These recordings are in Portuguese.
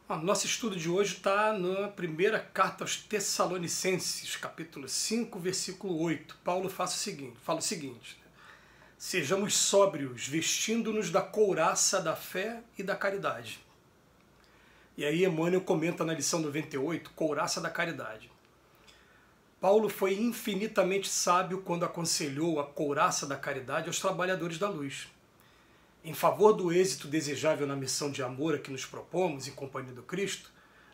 O nosso estudo de hoje está na primeira carta aos Tessalonicenses, capítulo 5, versículo 8. Paulo fala o seguinte: sejamos sóbrios, vestindo-nos da couraça da fé e da caridade. E aí Emmanuel comenta na lição 98, couraça da caridade. Paulo foi infinitamente sábio quando aconselhou a couraça da caridade aos trabalhadores da luz. Em favor do êxito desejável na missão de amor a que nos propomos, em companhia do Cristo,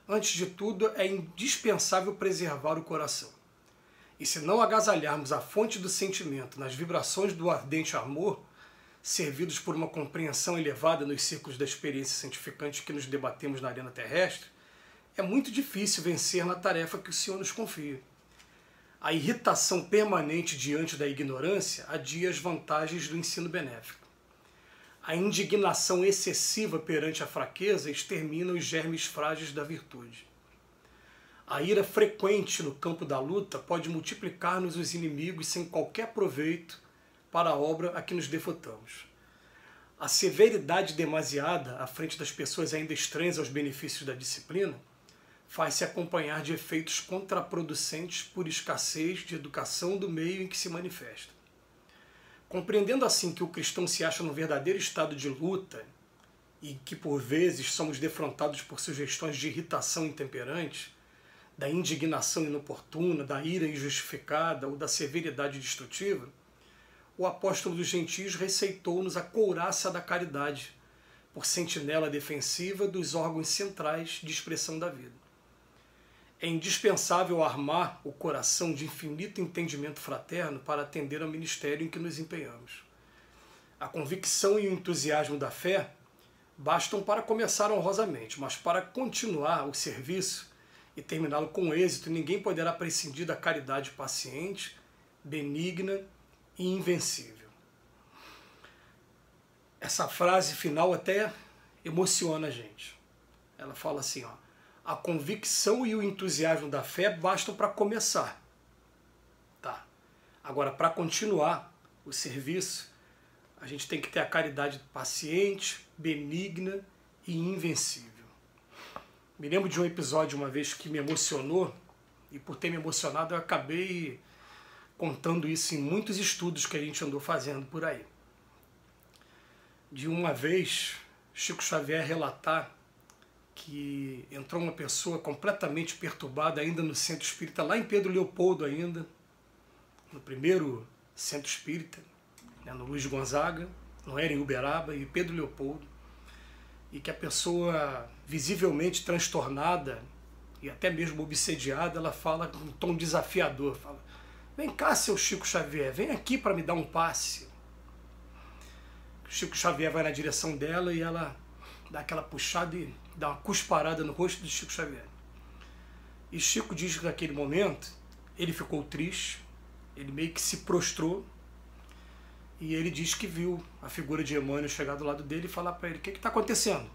antes de tudo é indispensável preservar o coração. E se não agasalharmos a fonte do sentimento nas vibrações do ardente amor, servidos por uma compreensão elevada nos círculos da experiência santificante que nos debatemos na arena terrestre, é muito difícil vencer na tarefa que o Senhor nos confia. A irritação permanente diante da ignorância adia as vantagens do ensino benéfico. A indignação excessiva perante a fraqueza extermina os germes frágeis da virtude. A ira frequente no campo da luta pode multiplicar-nos os inimigos sem qualquer proveito para a obra a que nos devotamos. A severidade demasiada à frente das pessoas ainda estranhas aos benefícios da disciplina faz-se acompanhar de efeitos contraproducentes por escassez de educação do meio em que se manifesta. Compreendendo assim que o cristão se acha num verdadeiro estado de luta e que por vezes somos defrontados por sugestões de irritação intemperante, da indignação inoportuna, da ira injustificada ou da severidade destrutiva, o apóstolo dos gentios receitou-nos a couraça da caridade, por sentinela defensiva dos órgãos centrais de expressão da vida. É indispensável armar o coração de infinito entendimento fraterno para atender ao ministério em que nos empenhamos. A convicção e o entusiasmo da fé bastam para começar honrosamente, mas para continuar o serviço e terminá-lo com êxito, ninguém poderá prescindir da caridade paciente, benigna e invencível. Essa frase final até emociona a gente. Ela fala assim, ó: a convicção e o entusiasmo da fé bastam para começar. Tá. Agora, para continuar o serviço, a gente tem que ter a caridade paciente, benigna e invencível. Me lembro de um episódio uma vez que me emocionou, e por ter me emocionado eu acabei contando isso em muitos estudos que a gente andou fazendo por aí. De uma vez, Chico Xavier relatar que entrou uma pessoa completamente perturbada ainda no centro espírita, lá em Pedro Leopoldo ainda, no primeiro centro espírita, né, no Luiz Gonzaga, não era em Uberaba, e Pedro Leopoldo, e que a pessoa visivelmente transtornada e até mesmo obsediada, ela fala com um tom desafiador, fala: vem cá, seu Chico Xavier, vem aqui para me dar um passe. O Chico Xavier vai na direção dela e ela dá aquela puxada e dá uma cusparada no rosto de Chico Xavier. E Chico diz que naquele momento ele ficou triste, ele meio que se prostrou, e ele diz que viu a figura de Emmanuel chegar do lado dele e falar para ele: o que está acontecendo?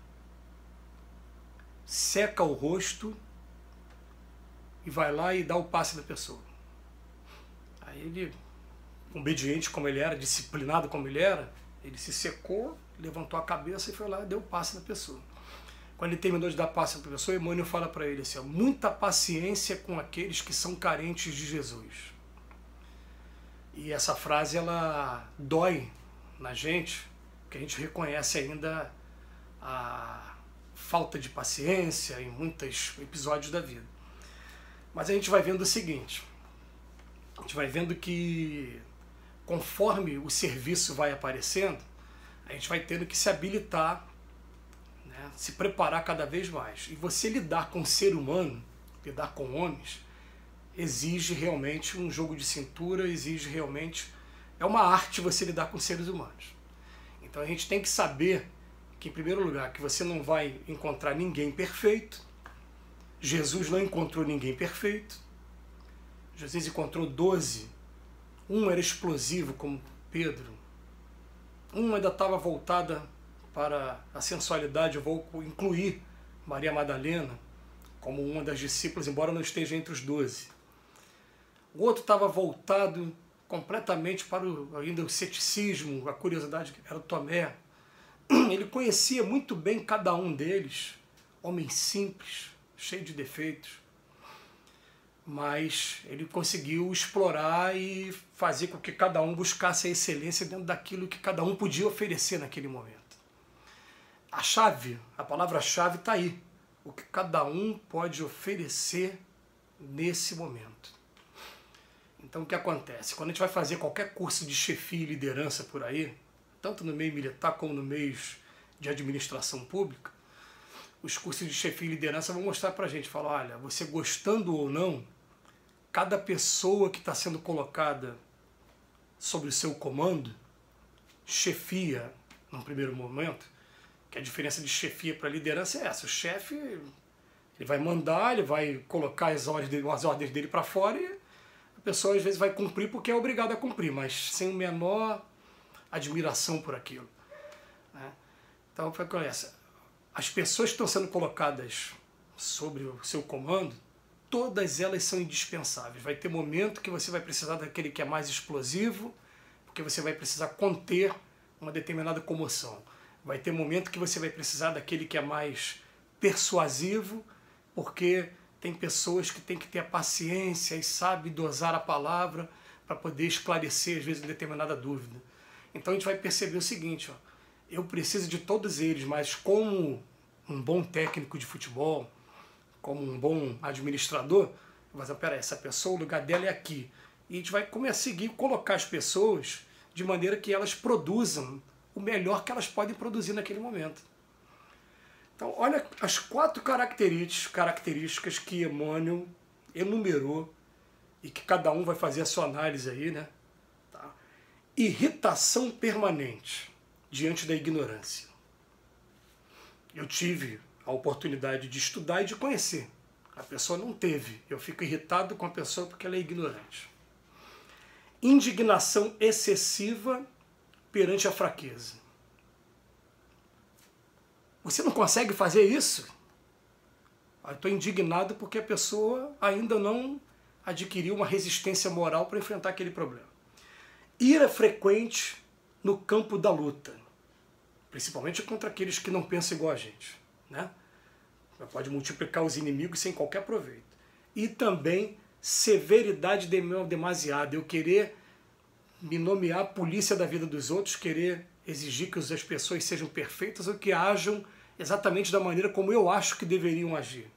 Seca o rosto e vai lá e dá o passe da pessoa. Aí ele, obediente como ele era, disciplinado como ele era, ele se secou, levantou a cabeça e foi lá e deu o passe na pessoa. Quando ele terminou de dar passe para a pessoa, Emmanuel fala para ele assim: ó, muita paciência com aqueles que são carentes de Jesus. E essa frase, ela dói na gente, porque a gente reconhece ainda a falta de paciência em muitos episódios da vida. Mas a gente vai vendo o seguinte: a gente vai vendo que conforme o serviço vai aparecendo, a gente vai tendo que se habilitar, né, se preparar cada vez mais. E você lidar com o ser humano, lidar com homens, exige realmente um jogo de cintura, exige realmente... é uma arte você lidar com seres humanos. Então a gente tem que saber que, em primeiro lugar, que você não vai encontrar ninguém perfeito. Jesus não encontrou ninguém perfeito. Jesus encontrou 12. Um era explosivo, como Pedro. Um ainda estava voltada para a sensualidade. Eu vou incluir Maria Madalena como uma das discípulas, embora não esteja entre os 12. O outro estava voltado completamente para ainda o ceticismo, a curiosidade, que era o Tomé. Ele conhecia muito bem cada um deles, homem simples, cheio de defeitos, mas ele conseguiu explorar e fazer com que cada um buscasse a excelência dentro daquilo que cada um podia oferecer naquele momento. A chave, a palavra-chave está aí, o que cada um pode oferecer nesse momento. Então o que acontece? Quando a gente vai fazer qualquer curso de chefia e liderança por aí, tanto no meio militar como no meio de administração pública, os cursos de chefia e liderança vão mostrar pra gente, falar, olha, você gostando ou não, cada pessoa que está sendo colocada sob o seu comando, chefia, num primeiro momento, que a diferença de chefia para liderança é essa, o chefe, ele vai mandar, ele vai colocar as ordens dele para fora e a pessoa às vezes vai cumprir porque é obrigada a cumprir, mas sem menor admiração por aquilo. Né? Então, foi com essa. As pessoas que estão sendo colocadas sobre o seu comando, todas elas são indispensáveis. Vai ter momento que você vai precisar daquele que é mais explosivo, porque você vai precisar conter uma determinada comoção. Vai ter momento que você vai precisar daquele que é mais persuasivo, porque tem pessoas que têm que ter a paciência e sabe dosar a palavra para poder esclarecer, às vezes, uma determinada dúvida. Então a gente vai perceber o seguinte, ó, eu preciso de todos eles, mas como um bom técnico de futebol, como um bom administrador, mas peraí, essa pessoa, o lugar dela é aqui. E a gente vai começar a seguir, colocar as pessoas de maneira que elas produzam o melhor que elas podem produzir naquele momento. Então, olha as 4 características que Emmanuel enumerou e que cada um vai fazer a sua análise aí, né? Tá? Irritação permanente diante da ignorância. Eu tive a oportunidade de estudar e de conhecer. A pessoa não teve. Eu fico irritado com a pessoa porque ela é ignorante. Indignação excessiva perante a fraqueza. Você não consegue fazer isso? Eu estou indignado porque a pessoa ainda não adquiriu uma resistência moral para enfrentar aquele problema. Ira frequente no campo da luta, principalmente contra aqueles que não pensam igual a gente, né? Pode multiplicar os inimigos sem qualquer proveito. E também severidade demasiada, eu querer me nomear a polícia da vida dos outros, querer exigir que as pessoas sejam perfeitas ou que ajam exatamente da maneira como eu acho que deveriam agir.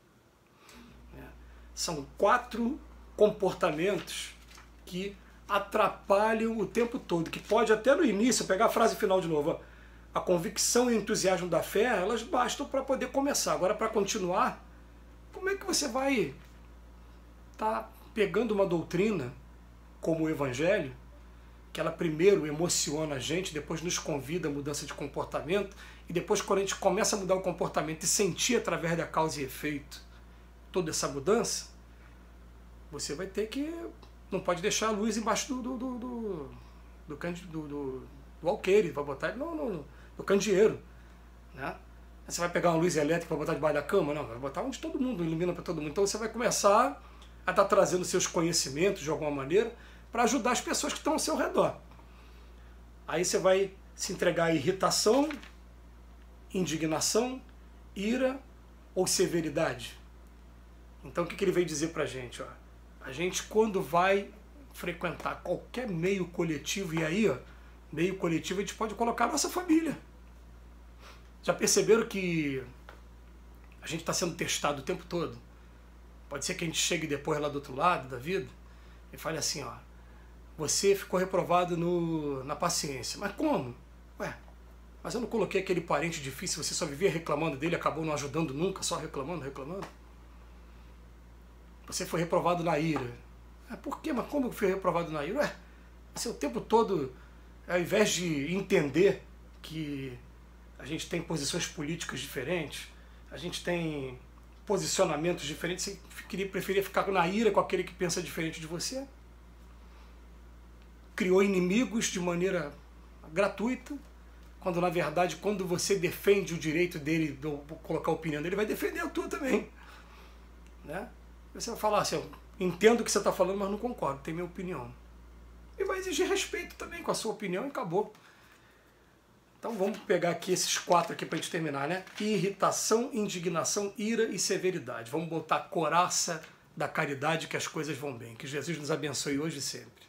São 4 comportamentos que atrapalham o tempo todo, que pode até no início, pegar a frase final de novo, a convicção e o entusiasmo da fé, elas bastam para poder começar. Agora, para continuar, como é que você vai estar pegando uma doutrina como o Evangelho, que ela primeiro emociona a gente, depois nos convida a mudança de comportamento, e depois quando a gente começa a mudar o comportamento e sentir através da causa e efeito toda essa mudança, você vai ter que, não pode deixar a luz embaixo do alqueire, vai botar ele no candeeiro, né? Você vai pegar uma luz elétrica para botar debaixo da cama? Não, vai botar onde todo mundo, ilumina para todo mundo. Então você vai começar a estar trazendo seus conhecimentos de alguma maneira para ajudar as pessoas que estão ao seu redor. Aí você vai se entregar a irritação, indignação, ira ou severidade. Então o que ele veio dizer para a gente? Ó? A gente, quando vai frequentar qualquer meio coletivo, e aí, ó, meio coletivo, a gente pode colocar a nossa família. Já perceberam que a gente está sendo testado o tempo todo? Pode ser que a gente chegue depois lá do outro lado da vida e fale assim, ó, você ficou reprovado na paciência. Mas como? Ué, mas eu não coloquei aquele parente difícil, você só vivia reclamando dele, acabou não ajudando nunca, só reclamando. Você foi reprovado na ira. Por quê? Mas como eu fui reprovado na ira? Ué, você o tempo todo, ao invés de entender que a gente tem posições políticas diferentes, a gente tem posicionamentos diferentes, você preferia ficar na ira com aquele que pensa diferente de você? Criou inimigos de maneira gratuita, quando na verdade, quando você defende o direito dele de colocar a opinião dele, ele vai defender a tua também. Né? Você vai falar assim, eu entendo o que você está falando, mas não concordo, tem minha opinião. E vai exigir respeito também com a sua opinião e acabou. Então vamos pegar aqui esses 4 aqui para a gente terminar, né? Irritação, indignação, ira e severidade. Vamos botar a coraça da caridade que as coisas vão bem. Que Jesus nos abençoe hoje e sempre.